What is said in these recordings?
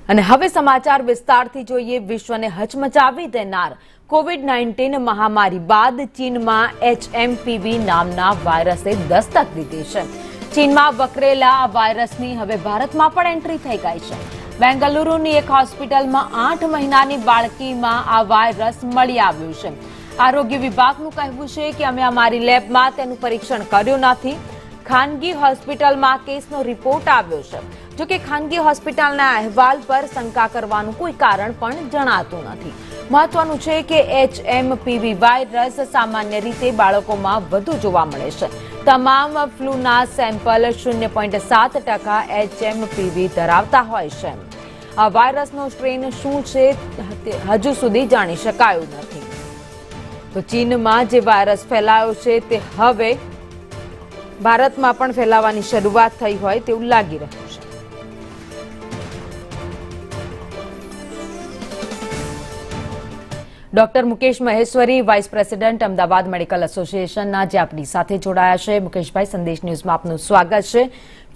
અને હવે સમાચાર વિસ્તારથી જોઈએ। વિશ્વને હચમચાવી દેનાર કોવિડ-19 મહામારી બાદ ચીનમાં HMPV નામના વાયરસે દસ્તક દીધી છે। ચીનમાં વકરેલા આ વાયરસની હવે ભારતમાં પણ એન્ટ્રી થઈ ગઈ છે। બેંગલુરુની એક હોસ્પિટલમાં 8 મહિનાની બાળકીમાં આ વાયરસ મળી આવ્યો છે। આરોગ્ય વિભાગનું કહેવું છે કે અમે અમારી લેબમાં તેનું પરીક્ષણ કર્યું નથી। ખાનગી હોસ્પિટલમાં કેસનો રિપોર્ટ આવ્યો છે। જો કે ખાનગી હોસ્પિટલના અહેવાલ પર શંકા કરવાનું કોઈ કારણ પણ જણાતું નથી। મહત્વનું છે કે HMPV વાયરસ સામાન્ય રીતે બાળકોમાં વધુ જોવા મળે છે। તમામ ફ્લૂના સેમ્પલ 0.7% HMPV ધરાવતા હોય છે। આ વાયરસનો સ્ટ્રેન શું છે તે હજુ સુધી જાણી શકાયું નથી। તો ચીનમાં જે વાયરસ ફેલાયો છે તે હવે ભારતમાં પણ ફેલાવાની શરૂઆત થઈ હોય તેવું લાગી રહ્યું છે। Doctor Mukesh Maheshwari, vice president Ahmedabad medical એસોસિએશનના જે આપણી સાથે જોડાયા છે। મુકેશભાઈ, સંદેશ ન્યૂઝમાં આપનું સ્વાગત છે।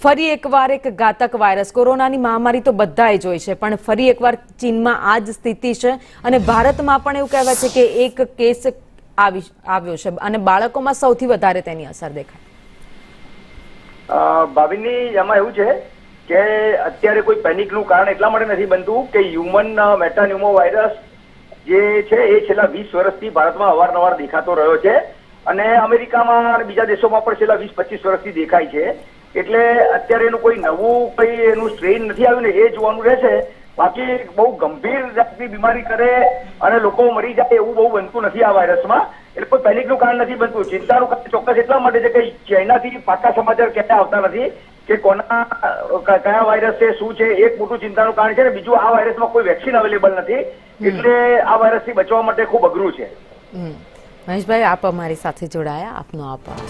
ફરી એકવાર એક ઘાતક વાયરસ, કોરોનાની મહામારી તો બધાએ જોઈ છે, પણ ફરી એકવાર ચીનમાં આ જ સ્થિતિ છે અને ભારતમાં પણ એવું કહેવાય છે કે એક કેસ આવ્યો છે અને બાળકોમાં સૌથી વધારે તેની અસર દેખાય। ભાવિની, એમાં એવું છે કે અત્યારે કોઈ પેનિકનું કારણ એટલા માટે નથી બનતું કે હ્યુમન મેટાન્યુમો વાયરસ જે છે એ છેલ્લા 20 વર્ષથી ભારતમાં અવારનવાર દેખાતો રહ્યો છે અને અમેરિકામાં અને બીજા દેશોમાં પણ છેલ્લા 20-25 વર્ષથી દેખાય છે। એટલે અત્યારે એનું કોઈ નવું કોઈ એનું સ્ટ્રેન નથી આવ્યું ને એ જોવાનું રહેશે। બાકી બહુ ગંભીર જાતની બીમારી કરે અને લોકો મરી જાય એવું બહુ બનતું નથી આ વાયરસમાં। એટલે કોઈ પેનિકનું કારણ નથી બનતું। ચિંતાનું કારણ ચોક્કસ એટલા માટે છે કે ચાઇનાથી પાકા સમાચાર ક્યાંય આવતા નથી કે કયા વાયરસ છે, શું છે। એક મોટું ચિંતાનું કારણ છે ને બીજું આ વાયરસમાં કોઈ વેક્સિન અવેલેબલ નથી, એટલે આ વાયરસથી બચવા માટે ખૂબ અઘરું છે। મહેશભાઈ, આપ અમારી સાથે જોડાયા, આપનો આભાર।